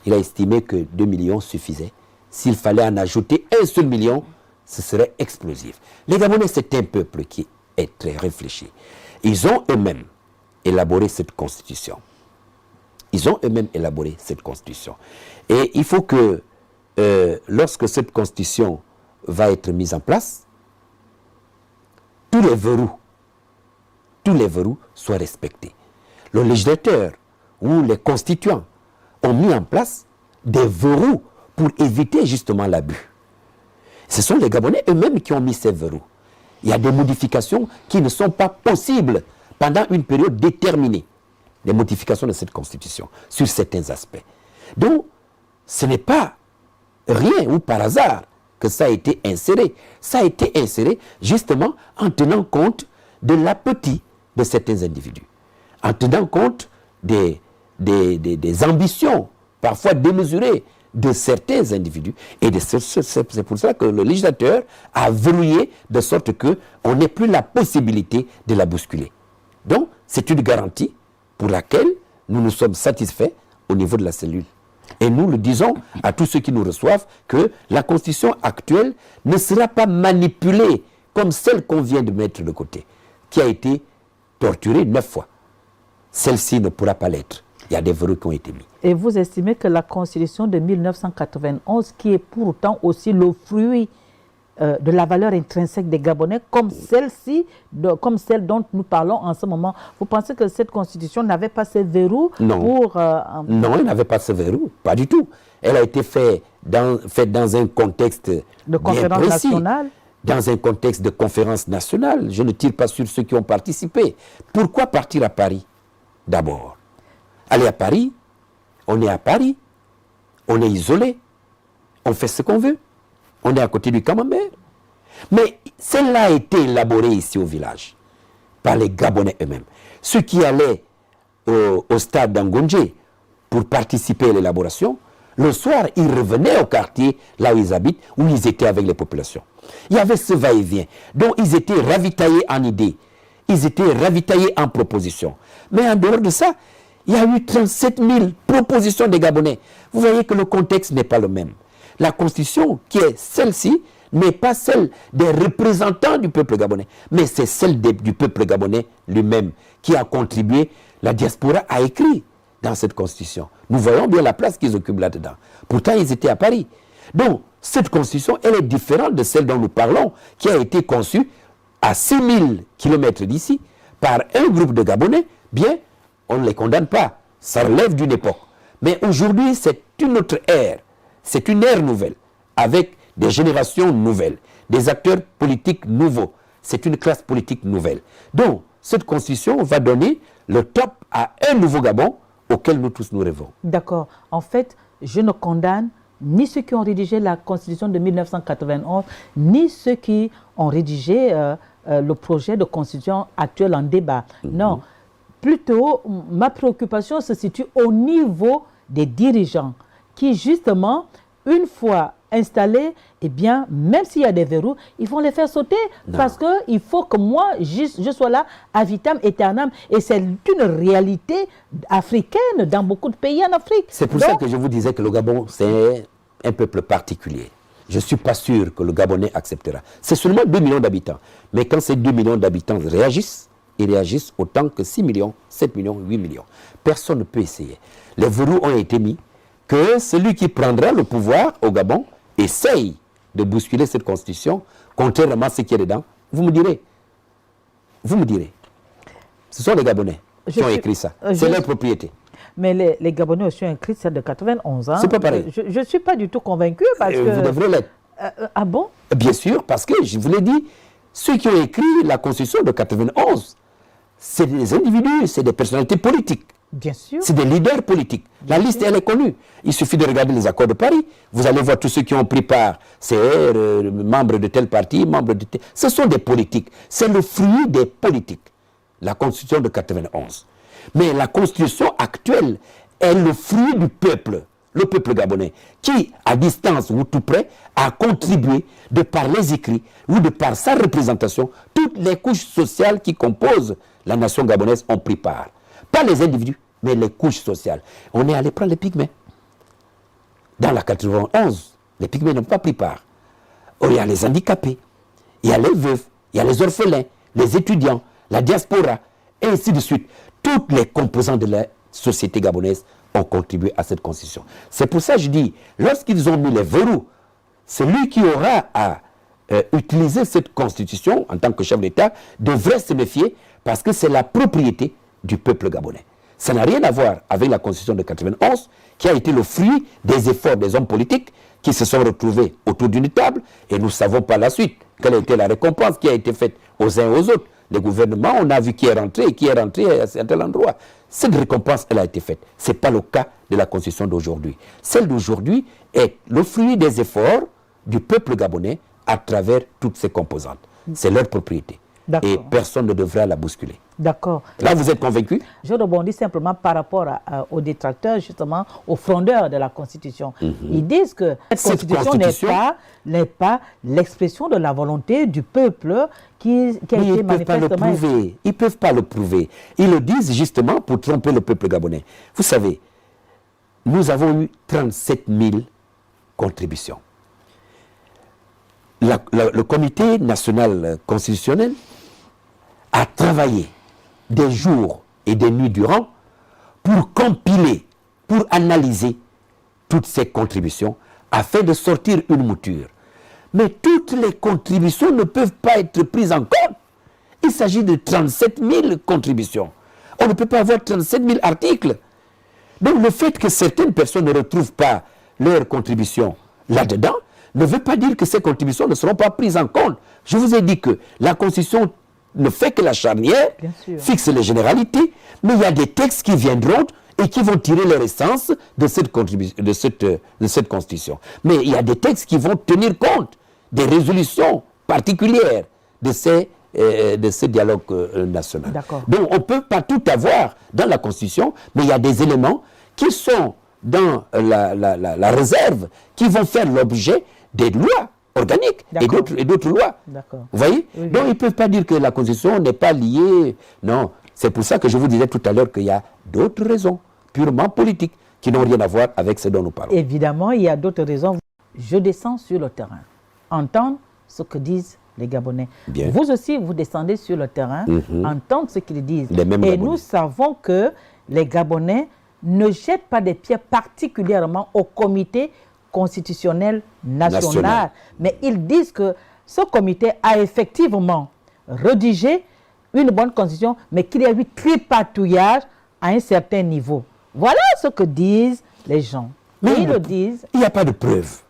Il a estimé que 2 millions suffisaient. S'il fallait en ajouter 1 seul million, ce serait explosif. Les Gabonais, c'est un peuple qui est très réfléchi. Ils ont eux-mêmes élaboré cette Constitution. Et il faut que, lorsque cette Constitution va être mise en place, tous les verrous soient respectés. Le législateur ou les constituants ont mis en place des verrous pour éviter justement l'abus. Ce sont les Gabonais eux-mêmes qui ont mis ces verrous. Il y a des modifications qui ne sont pas possibles pendant une période déterminée. Des modifications de cette constitution sur certains aspects. Donc, ce n'est pas rien ou par hasard que ça a été inséré. Ça a été inséré justement en tenant compte de l'appétit de certains individus, en tenant compte des ambitions parfois démesurées de certains individus. Et c'est pour cela que le législateur a verrouillé de sorte qu'on n'ait plus la possibilité de la bousculer. Donc, c'est une garantie pour laquelle nous nous sommes satisfaits au niveau de la cellule. Et nous le disons à tous ceux qui nous reçoivent que la constitution actuelle ne sera pas manipulée comme celle qu'on vient de mettre de côté, qui a été torturée 9 fois. Celle-ci ne pourra pas l'être. Il y a des verrous qui ont été mis. Et vous estimez que la constitution de 1991, qui est pourtant aussi le fruit de la valeur intrinsèque des Gabonais, comme celle-ci, comme celle dont nous parlons en ce moment, vous pensez que cette constitution n'avait pas ces verrous? Non. Non, elle n'avait pas ces verrous, pas du tout. Elle a été faite dans un contexte de conférence nationale. Dans un contexte de conférence nationale. Je ne tire pas sur ceux qui ont participé. Pourquoi partir à Paris d'abord? Aller à Paris, on est à Paris, on est isolé, on fait ce qu'on veut, on est à côté du camembert. Mais celle-là a été élaborée ici au village, par les Gabonais eux-mêmes. Ceux qui allaient au stade d'Angondje pour participer à l'élaboration, le soir, ils revenaient au quartier, là où ils habitent, où ils étaient avec les populations. Il y avait ce va-et-vient. Donc, ils étaient ravitaillés en idées. Ils étaient ravitaillés en propositions. Mais en dehors de ça, il y a eu 37 000 propositions des Gabonais. Vous voyez que le contexte n'est pas le même. La constitution, qui est celle-ci, n'est pas celle des représentants du peuple gabonais, mais c'est celle du peuple gabonais lui-même qui a contribué. La diaspora a écrit dans cette constitution. Nous voyons bien la place qu'ils occupent là-dedans. Pourtant, ils étaient à Paris. Donc, cette constitution, elle est différente de celle dont nous parlons, qui a été conçue à 6000 km d'ici par un groupe de Gabonais. Bien, on ne les condamne pas. Ça relève d'une époque. Mais aujourd'hui, c'est une autre ère. C'est une ère nouvelle, avec des générations nouvelles, des acteurs politiques nouveaux. C'est une classe politique nouvelle. Donc, cette constitution va donner le top à un nouveau Gabon auquel nous tous nous rêvons. D'accord. En fait, je ne condamne ni ceux qui ont rédigé la constitution de 1991, ni ceux qui ont rédigé le projet de constitution actuel en débat. Non. Plutôt, ma préoccupation se situe au niveau des dirigeants qui, justement, une fois installés, eh bien, même s'il y a des verrous, ils vont les faire sauter. Non. Parce qu'il faut que moi, je sois là, à vitam aeternam. Et c'est une réalité africaine dans beaucoup de pays en Afrique. C'est pour ça que je vous disais que le Gabon, c'est un peuple particulier. Je ne suis pas sûr que le Gabonais acceptera. C'est seulement 2 millions d'habitants. Mais quand ces 2 millions d'habitants réagissent, ils réagissent autant que 6 millions, 7 millions, 8 millions. Personne ne peut essayer. Les verrous ont été mis. Que celui qui prendra le pouvoir au Gabon essaye de bousculer cette constitution, contrairement à ce qui est dedans. Vous me direz. Vous me direz. Ce sont les Gabonais qui ont écrit ça. C'est leur propriété. Mais les Gabonais aussi ont écrit celle de 91. Hein. C'est pas pareil. Je ne suis pas du tout convaincu parce que... Vous devrez l'être. Ah bon? Bien sûr, parce que je vous l'ai dit, ceux qui ont écrit la constitution de 91, c'est des individus, c'est des personnalités politiques. Bien sûr. C'est des leaders politiques. La liste, elle est connue. Il suffit de regarder les accords de Paris. Vous allez voir tous ceux qui ont pris part. C'est membres de tel parti, membres de tel... Ce sont des politiques. C'est le fruit des politiques. La constitution de 91. Mais la constitution actuelle est le fruit du peuple. Le peuple gabonais. Qui, à distance ou tout près, a contribué de par les écrits ou de par sa représentation. Toutes les couches sociales qui composent la nation gabonaise ont pris part. Pas les individus, mais les couches sociales. On est allé prendre les pygmées. Dans la 91, les pygmées n'ont pas pris part. Oh, il y a les handicapés, il y a les veuves, il y a les orphelins, les étudiants, la diaspora, et ainsi de suite. Toutes les composantes de la société gabonaise ont contribué à cette constitution. C'est pour ça que je dis, lorsqu'ils ont mis les verrous, celui qui aura à utiliser cette constitution en tant que chef d'État devrait se méfier parce que c'est la propriété du peuple gabonais. Ça n'a rien à voir avec la Constitution de 91, qui a été le fruit des efforts des hommes politiques qui se sont retrouvés autour d'une table, et nous savons par la suite quelle a été la récompense qui a été faite aux uns et aux autres. Les gouvernements, on a vu qui est rentré et qui est rentré à certains endroits. Cette récompense, elle a été faite. Ce n'est pas le cas de la Constitution d'aujourd'hui. Celle d'aujourd'hui est le fruit des efforts du peuple gabonais à travers toutes ses composantes. C'est leur propriété. Et personne ne devra la bousculer. D'accord. Là, vous êtes convaincu? Je rebondis simplement par rapport aux détracteurs, justement, aux frondeurs de la Constitution. Ils disent que cette Constitution n'est pas l'expression de la volonté du peuple qui a été manifestement... Ils ne peuvent pas le prouver. Ils le disent justement pour tromper le peuple gabonais. Vous savez, nous avons eu 37 000 contributions. Le comité national constitutionnel a travaillé des jours et des nuits durant pour compiler, pour analyser toutes ces contributions afin de sortir une mouture. Mais toutes les contributions ne peuvent pas être prises en compte. Il s'agit de 37 000 contributions. On ne peut pas avoir 37 000 articles. Donc le fait que certaines personnes ne retrouvent pas leurs contributions là-dedans ne veut pas dire que ces contributions ne seront pas prises en compte. Je vous ai dit que la Constitution ne fait que la charnière, fixe les généralités, mais il y a des textes qui viendront et qui vont tirer leur essence de cette Constitution. Mais il y a des textes qui vont tenir compte des résolutions particulières de ce dialogue national. Donc on ne peut pas tout avoir dans la Constitution, mais il y a des éléments qui sont dans la réserve, qui vont faire l'objet des lois organiques et d'autres lois. Vous voyez? Donc ils ne peuvent pas dire que la Constitution n'est pas liée. Non, c'est pour ça que je vous disais tout à l'heure qu'il y a d'autres raisons purement politiques qui n'ont rien à voir avec ce dont nous parlons. Évidemment, il y a d'autres raisons. Je descends sur le terrain, entendre ce que disent les Gabonais. Bien. Vous aussi, vous descendez sur le terrain, entendre ce qu'ils disent. Les mêmes et Gabonais. Nous savons que les Gabonais ne jettent pas des pierres particulièrement au comité constitutionnel national. Mais ils disent que ce comité a effectivement rédigé une bonne constitution, mais qu'il y a eu tripatouillage à un certain niveau. Voilà ce que disent les gens. Mais ils le disent. Il n'y a pas de preuve.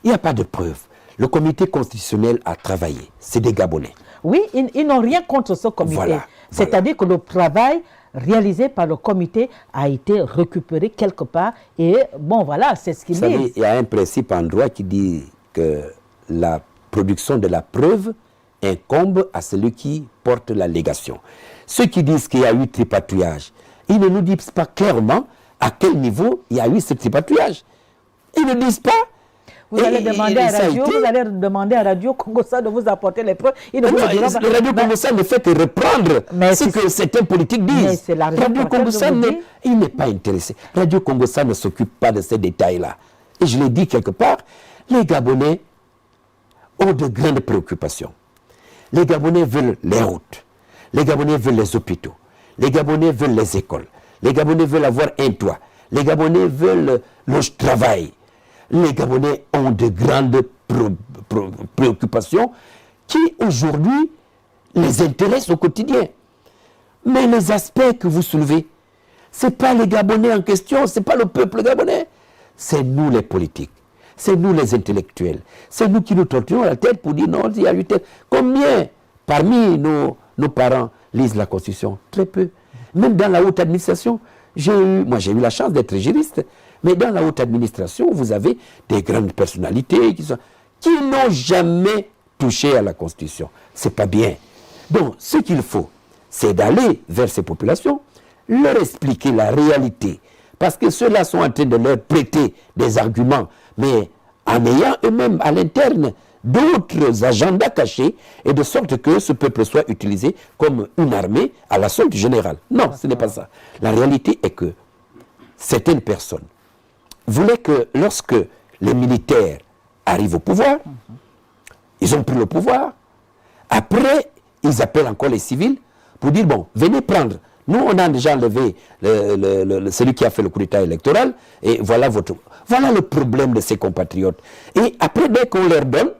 Il n'y a pas de preuve. Le comité constitutionnel a travaillé. C'est des Gabonais. Oui, ils n'ont rien contre ce comité. C'est-à-dire que le travail réalisé par le comité a été récupéré quelque part et bon voilà, c'est ce qu'ils disent. Il y a un principe en droit qui dit que la production de la preuve incombe à celui qui porte l'allégation. Ceux qui disent qu'il y a eu tripatouillage, ils ne nous disent pas clairement à quel niveau il y a eu ce tripatouillage. Ils ne disent pas. Vous allez demander à Radio Congo-Ça de vous apporter les preuves. Le Radio Congo-Ça ne fait que reprendre ce que certains politiques disent. Radio Congo-Ça, il n'est pas intéressé. Radio Congo-Ça ne s'occupe pas de ces détails-là. Et je l'ai dit quelque part, les Gabonais ont de grandes préoccupations. Les Gabonais veulent les routes. Les Gabonais veulent les hôpitaux. Les Gabonais veulent les écoles. Les Gabonais veulent avoir un toit. Les Gabonais veulent le travail. Les Gabonais ont de grandes préoccupations qui, aujourd'hui, les intéressent au quotidien. Mais les aspects que vous soulevez, ce n'est pas les Gabonais en question, ce n'est pas le peuple gabonais. C'est nous les politiques, c'est nous les intellectuels. C'est nous qui nous torturons la tête pour dire non, il y a eu tel. Combien parmi nos parents lisent la Constitution? Très peu. Même dans la haute administration, j'ai eu la chance d'être juriste. Mais dans la haute administration, vous avez des grandes personnalités qui n'ont jamais touché à la Constitution. Ce n'est pas bien. Donc, ce qu'il faut, c'est d'aller vers ces populations, leur expliquer la réalité. Parce que ceux-là sont en train de leur prêter des arguments, mais en ayant eux-mêmes à l'interne d'autres agendas cachés, et de sorte que ce peuple soit utilisé comme une armée à la solde générale. Non, ce n'est pas ça. La réalité est que certaines personnes voulaient que lorsque les militaires arrivent au pouvoir, ils ont pris le pouvoir, après ils appellent encore les civils pour dire bon, venez prendre. Nous on a déjà enlevé celui qui a fait le coup d'état électoral et voilà le problème de ces compatriotes. Et après dès qu'on leur donne,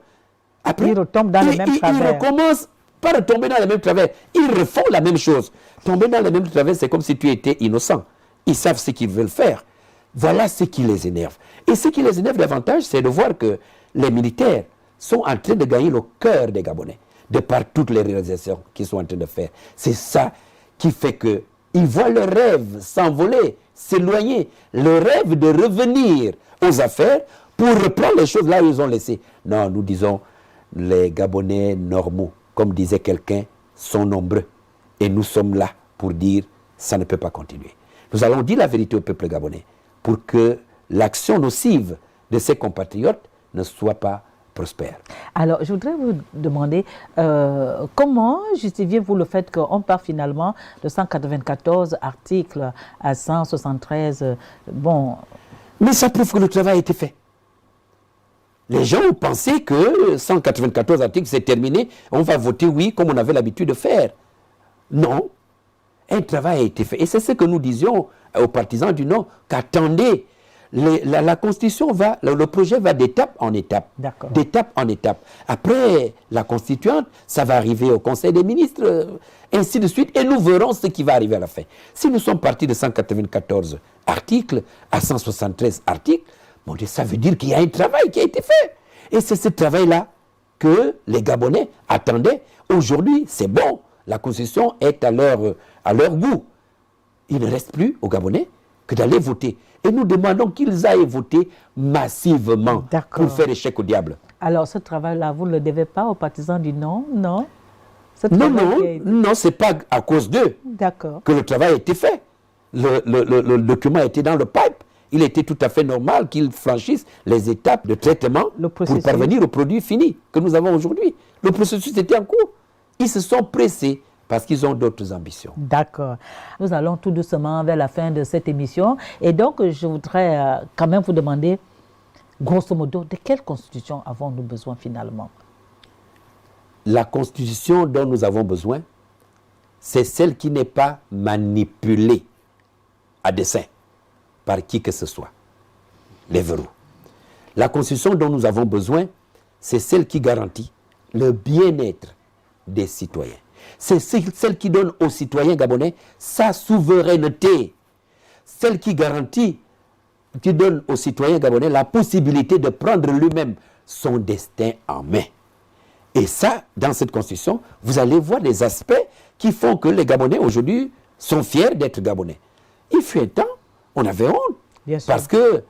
après, ils retombent dans le même travers. Ils recommencent pas retomber dans le même travers. Ils refont la même chose. Tomber dans le même travers, c'est comme si tu étais innocent. Ils savent ce qu'ils veulent faire. Voilà ce qui les énerve. Et ce qui les énerve davantage, c'est de voir que les militaires sont en train de gagner le cœur des Gabonais, de par toutes les réalisations qu'ils sont en train de faire. C'est ça qui fait qu'ils voient leur rêve s'envoler, s'éloigner, le rêve de revenir aux affaires pour reprendre les choses là où ils ont laissé. Non, nous disons, les Gabonais normaux, comme disait quelqu'un, sont nombreux. Et nous sommes là pour dire, ça ne peut pas continuer. Nous allons dire la vérité au peuple gabonais pour que l'action nocive de ses compatriotes ne soit pas prospère. Alors, je voudrais vous demander, comment justifiez-vous le fait qu'on part finalement de 194 articles à 173 bon. Mais ça prouve que le travail a été fait. Les gens ont pensé que 194 articles, c'est terminé, on va voter oui, comme on avait l'habitude de faire. Non, un travail a été fait. Et c'est ce que nous disions aux partisans du non, qu'attendez, la Constitution va, le projet va d'étape en étape. D'étape en étape. Après la Constituante, ça va arriver au Conseil des ministres, ainsi de suite, et nous verrons ce qui va arriver à la fin. Si nous sommes partis de 194 articles à 173 articles, bon Dieu, ça veut dire qu'il y a un travail qui a été fait. Et c'est ce travail-là que les Gabonais attendaient. Aujourd'hui, c'est bon. La Constitution est à leur goût. Il ne reste plus aux Gabonais que d'aller voter. Et nous demandons qu'ils aillent voter massivement pour faire échec au diable. Alors, ce travail-là, vous ne le devez pas aux partisans du non, non? Non, ce n'est pas à cause d'eux que le travail a été fait. Le document était dans le pipe. Il était tout à fait normal qu'ils franchissent les étapes de traitement pour parvenir au produit fini que nous avons aujourd'hui. Le processus était en cours. Ils se sont pressés parce qu'ils ont d'autres ambitions. D'accord. Nous allons tout doucement vers la fin de cette émission. Et donc, je voudrais quand même vous demander, grosso modo, de quelle constitution avons-nous besoin finalement? La constitution dont nous avons besoin, c'est celle qui n'est pas manipulée à dessein par qui que ce soit. Les verrous. La constitution dont nous avons besoin, c'est celle qui garantit le bien-être des citoyens. C'est celle qui donne aux citoyens gabonais sa souveraineté. Celle qui garantit, qui donne aux citoyens gabonais la possibilité de prendre lui-même son destin en main. Et ça, dans cette constitution, vous allez voir des aspects qui font que les Gabonais aujourd'hui sont fiers d'être Gabonais. Il fut un temps, on avait honte. Bien sûr. Parce que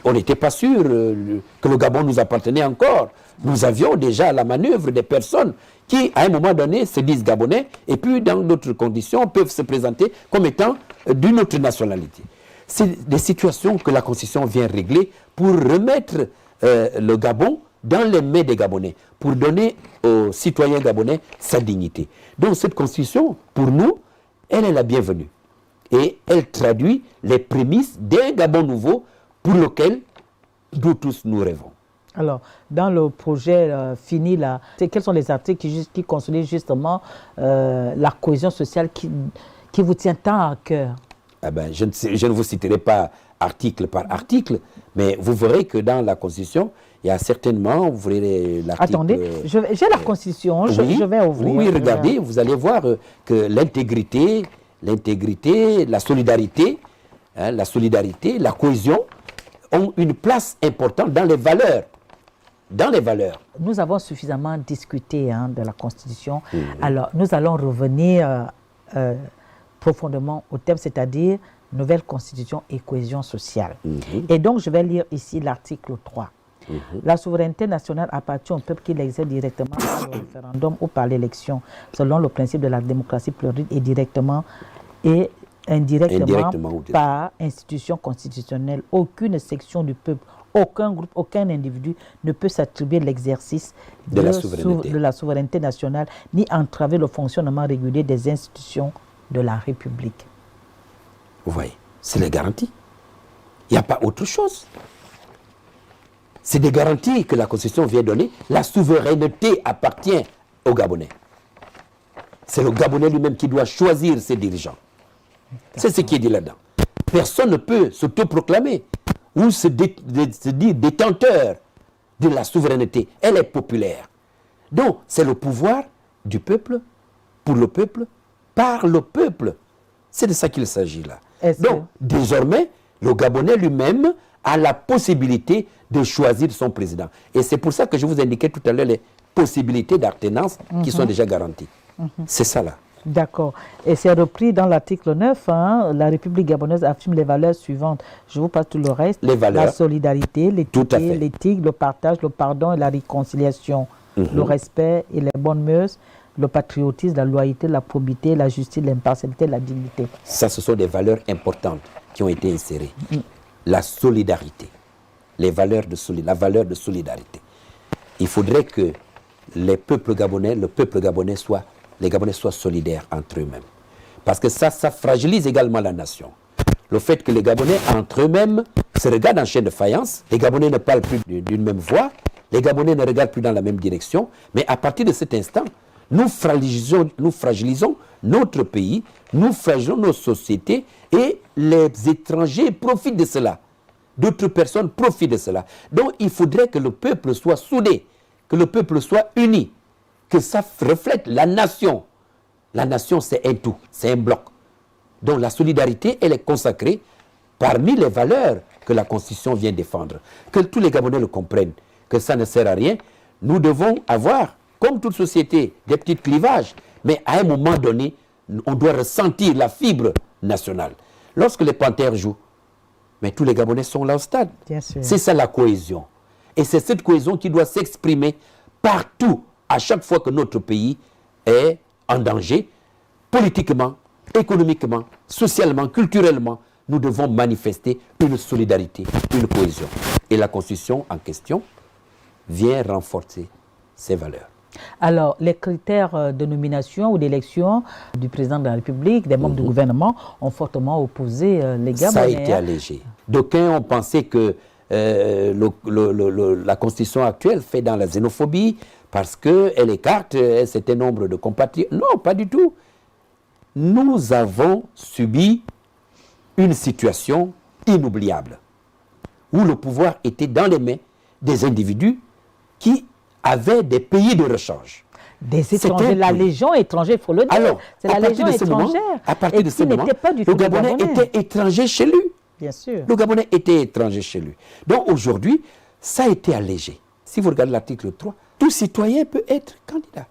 on n'était pas sûr que le Gabon nous appartenait encore. Nous avions déjà à la manœuvre des personnes qui, à un moment donné, se disent Gabonais et puis, dans d'autres conditions, peuvent se présenter comme étant d'une autre nationalité. C'est des situations que la Constitution vient régler pour remettre le Gabon dans les mains des Gabonais, pour donner aux citoyens gabonais sa dignité. Donc cette Constitution, pour nous, elle est la bienvenue. Et elle traduit les prémices d'un Gabon nouveau pour lequel nous tous nous rêvons. Alors, dans le projet fini, là, quels sont les articles qui consolident justement la cohésion sociale qui vous tient tant à cœur? Eh ben, je ne vous citerai pas article par article, mais vous verrez que dans la Constitution, il y a certainement, vous verrez l'article... Attendez, j'ai la Constitution, je vais ouvrir. Oui, regardez, vous allez voir que l'intégrité, la solidarité, la cohésion ont une place importante dans les valeurs. Nous avons suffisamment discuté de la Constitution. Alors, nous allons revenir profondément au thème, c'est-à-dire nouvelle Constitution et cohésion sociale. Et donc, je vais lire ici l'article 3. La souveraineté nationale appartient au peuple qui l'exerce directement par le référendum ou par l'élection, selon le principe de la démocratie plurielle et directement et indirectement par institution constitutionnelle. Aucune section du peuple, aucun groupe, aucun individu ne peut s'attribuer l'exercice de la souveraineté nationale ni entraver le fonctionnement régulier des institutions de la République. Vous voyez, c'est les garanties. Il n'y a pas autre chose. C'est des garanties que la Constitution vient donner. La souveraineté appartient aux Gabonais. C'est le Gabonais lui-même qui doit choisir ses dirigeants. C'est ce qui est dit là-dedans. Personne ne peut s'autoproclamer ou se dire détenteur de la souveraineté. Elle est populaire. Donc, c'est le pouvoir du peuple, pour le peuple, par le peuple. C'est de ça qu'il s'agit là. Donc, désormais, le Gabonais lui-même a la possibilité de choisir son président. Et c'est pour ça que je vous indiquais tout à l'heure les possibilités d'alternance qui sont déjà garanties. C'est ça là. D'accord. Et c'est repris dans l'article 9, la République gabonaise affirme les valeurs suivantes. Je vous passe tout le reste. Les valeurs. La solidarité, l'éthique, le partage, le pardon et la réconciliation. Le respect et les bonnes mœurs, le patriotisme, la loyauté, la probité, la justice, l'impartialité, la dignité. Ça, ce sont des valeurs importantes qui ont été insérées. La solidarité, la valeur de solidarité. Il faudrait que le peuple gabonais soient solidaires entre eux-mêmes. Parce que ça fragilise également la nation. Le fait que les Gabonais, entre eux-mêmes, se regardent en chaîne de faïence, les Gabonais ne parlent plus d'une même voix, les Gabonais ne regardent plus dans la même direction, mais à partir de cet instant, nous fragilisons notre pays, nous fragilisons nos sociétés, et les étrangers profitent de cela. D'autres personnes profitent de cela. Donc il faudrait que le peuple soit soudé, que le peuple soit uni, que ça reflète la nation. La nation, c'est un tout, c'est un bloc. Donc la solidarité, elle est consacrée parmi les valeurs que la Constitution vient défendre. Que tous les Gabonais le comprennent, que ça ne sert à rien. Nous devons avoir, comme toute société, des petits clivages, mais à un moment donné, on doit ressentir la fibre nationale. Lorsque les Panthères jouent, mais tous les Gabonais sont là au stade. C'est ça la cohésion. Et c'est cette cohésion qui doit s'exprimer partout, à chaque fois que notre pays est en danger, politiquement, économiquement, socialement, culturellement. Nous devons manifester une solidarité, une cohésion. Et la Constitution en question vient renforcer ces valeurs. Alors, les critères de nomination ou d'élection du président de la République, des membres du gouvernement, ont fortement opposé les Gabonais. Ça a été allégé. D'aucuns ont pensé que la Constitution actuelle fait dans la xénophobie parce qu'elle écarte un certain nombre de compatriotes. Non, pas du tout. Nous avons subi une situation inoubliable où le pouvoir était dans les mains des individus qui avaient des pays de rechange. Des étrangers, la légion étrangère, il faut le dire. Alors, c'est la légion étrangère. À partir de ce moment, le Gabonais était étranger chez lui. Bien sûr. Le Gabonais était étranger chez lui. Donc aujourd'hui, ça a été allégé. Si vous regardez l'article 3, tout citoyen peut être candidat,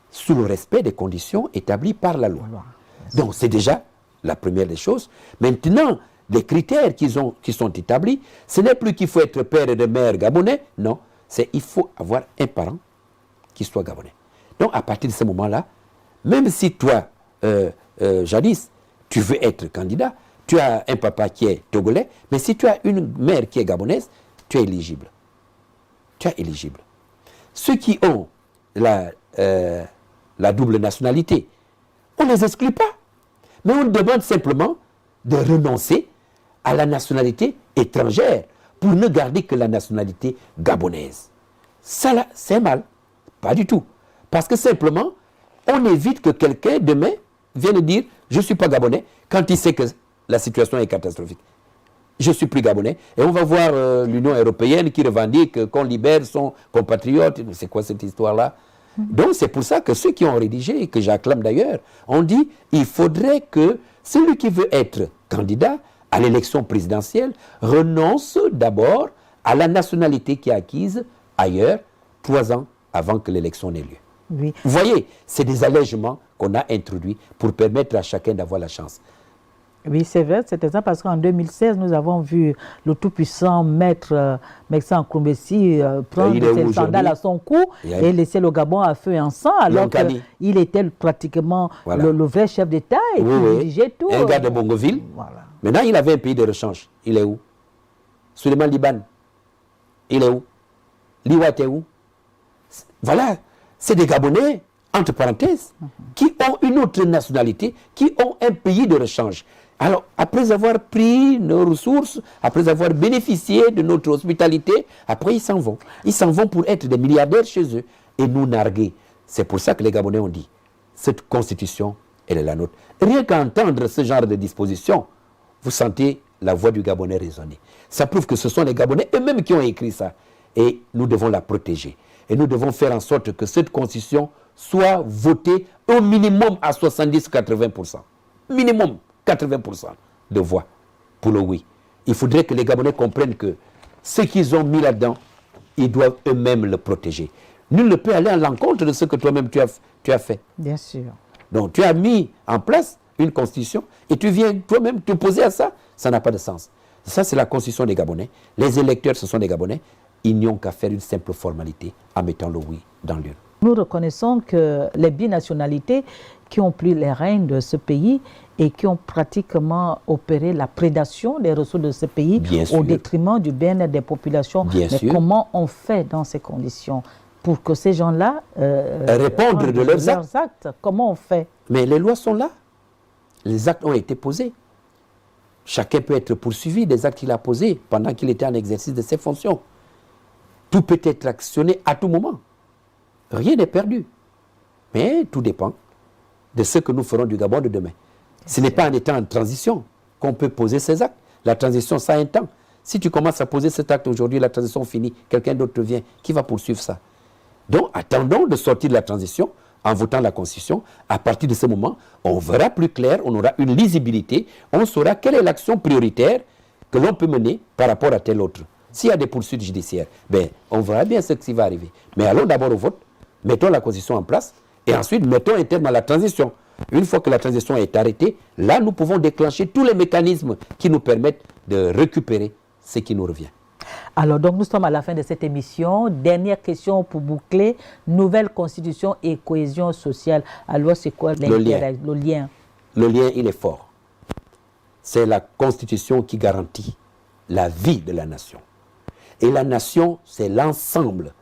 sous le respect des conditions établies par la loi. Donc c'est déjà la première des choses. Maintenant, les critères qui sont établis, ce n'est plus qu'il faut être père et mère gabonais, non, c'est il faut avoir un parent qui soit gabonais. Donc à partir de ce moment-là, même si toi, jadis, tu veux être candidat, tu as un papa qui est togolais, mais si tu as une mère qui est gabonaise, tu es éligible. Tu es éligible. Ceux qui ont la double nationalité, on ne les exclut pas. Mais on demande simplement de renoncer à la nationalité étrangère pour ne garder que la nationalité gabonaise. Ça là, c'est mal. Pas du tout. Parce que simplement, on évite que quelqu'un demain vienne dire « je ne suis pas gabonais » quand il sait que la situation est catastrophique. Je ne suis plus gabonais. Et on va voir l'Union européenne qui revendique qu'on libère son compatriote. C'est quoi cette histoire-là? Donc c'est pour ça que ceux qui ont rédigé, et que j'acclame d'ailleurs, ont dit il faudrait que celui qui veut être candidat à l'élection présidentielle renonce d'abord à la nationalité qui est acquise ailleurs 3 ans avant que l'élection n'ait lieu. Oui. Vous voyez, c'est des allègements qu'on a introduits pour permettre à chacun d'avoir la chance. Oui, c'est vrai, c'était ça, parce qu'en 2016, nous avons vu le tout-puissant maître Meksan Koumbessi prendre ses sandales à son cou et laisser le Gabon à feu et en sang, alors qu'il était pratiquement le vrai chef d'État et qui dirigeait tout. Un gars de Bongoville. Voilà. Maintenant, il avait un pays de rechange. Il est où? Suleiman Liban. Il est où? Liwat est où? Voilà, c'est des Gabonais, entre parenthèses, qui ont une autre nationalité, qui ont un pays de rechange. Alors, après avoir pris nos ressources, après avoir bénéficié de notre hospitalité, après ils s'en vont. Ils s'en vont pour être des milliardaires chez eux et nous narguer. C'est pour ça que les Gabonais ont dit, cette constitution, elle est la nôtre. Rien qu'à entendre ce genre de disposition, vous sentez la voix du Gabonais résonner. Ça prouve que ce sont les Gabonais eux-mêmes qui ont écrit ça. Et nous devons la protéger. Et nous devons faire en sorte que cette constitution soit votée au minimum à 70-80%. Minimum 80% de voix pour le oui. Il faudrait que les Gabonais comprennent que ce qu'ils ont mis là-dedans, ils doivent eux-mêmes le protéger. Nul ne peut aller à l'encontre de ce que toi-même tu as fait. Bien sûr. Donc tu as mis en place une constitution et tu viens toi-même t'opposer à ça, ça n'a pas de sens. Ça, c'est la constitution des Gabonais. Les électeurs, ce sont des Gabonais. Ils n'ont qu'à faire une simple formalité en mettant le oui dans l'urne. Nous reconnaissons que les binationalités qui ont pris les rênes de ce pays et qui ont pratiquement opéré la prédation des ressources de ce pays au détriment du bien-être des populations. Mais comment on fait dans ces conditions pour que ces gens-là répondent de leurs actes? Comment on fait? Mais les lois sont là. Les actes ont été posés. Chacun peut être poursuivi des actes qu'il a posés pendant qu'il était en exercice de ses fonctions. Tout peut être actionné à tout moment. Rien n'est perdu. Mais tout dépend de ce que nous ferons du Gabon de demain. Ce n'est pas en étant en transition qu'on peut poser ces actes. La transition, ça a un temps. Si tu commences à poser cet acte aujourd'hui, la transition finit, quelqu'un d'autre vient, qui va poursuivre ça? Donc, attendons de sortir de la transition en votant la Constitution. À partir de ce moment, on verra plus clair, on aura une lisibilité, on saura quelle est l'action prioritaire que l'on peut mener par rapport à tel autre. S'il y a des poursuites judiciaires, ben, on verra bien ce qui va arriver. Mais allons d'abord au vote, mettons la Constitution en place, et ensuite mettons un terme à la transition. Une fois que la transition est arrêtée, là, nous pouvons déclencher tous les mécanismes qui nous permettent de récupérer ce qui nous revient. Alors, donc, nous sommes à la fin de cette émission. Dernière question pour boucler. Nouvelle constitution et cohésion sociale. Alors, c'est quoi le lien? Le lien, il est fort. C'est la constitution qui garantit la vie de la nation. Et la nation, c'est l'ensemble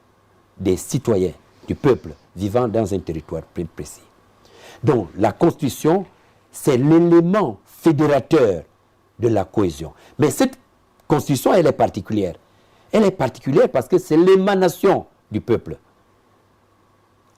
des citoyens, du peuple, vivant dans un territoire précis. Donc, la constitution, c'est l'élément fédérateur de la cohésion. Mais cette constitution, elle est particulière. Elle est particulière parce que c'est l'émanation du peuple.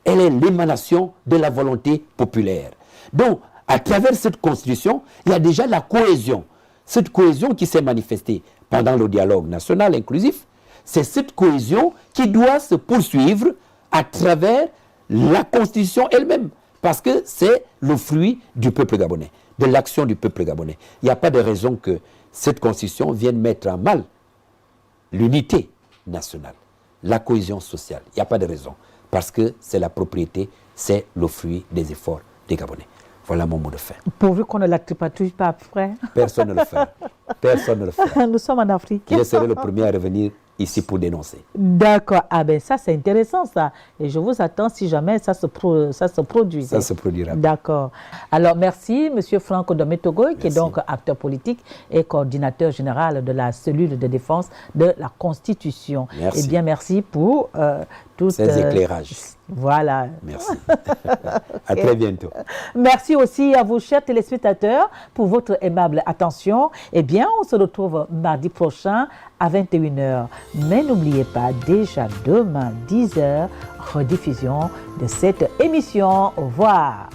Elle est l'émanation de la volonté populaire. Donc, à travers cette constitution, il y a déjà la cohésion. Cette cohésion qui s'est manifestée pendant le dialogue national inclusif, c'est cette cohésion qui doit se poursuivre à travers la constitution elle-même. Parce que c'est le fruit du peuple gabonais, de l'action du peuple gabonais. Il n'y a pas de raison que cette constitution vienne mettre en mal l'unité nationale, la cohésion sociale. Il n'y a pas de raison. Parce que c'est la propriété, c'est le fruit des efforts des Gabonais. Voilà mon mot de fin. Pourvu qu'on ne la tripatouille pas après. Personne ne le fera. Personne ne le fera. Nous sommes en Afrique. Je serai le premier à revenir ici pour dénoncer. D'accord. Ah ben ça, c'est intéressant ça. Et je vous attends si jamais ça se produit. Ça se produira. D'accord. Alors, merci, M. Franco Dometogo, qui est donc acteur politique et coordinateur général de la cellule de défense de la Constitution. Merci. Eh bien, merci pour toutes ces éclairages. Voilà. Merci. À très bientôt. Merci aussi à vous, chers téléspectateurs, pour votre aimable attention. Eh bien, on se retrouve mardi prochain à 21h. Mais n'oubliez pas, déjà demain, 10h, rediffusion de cette émission. Au revoir.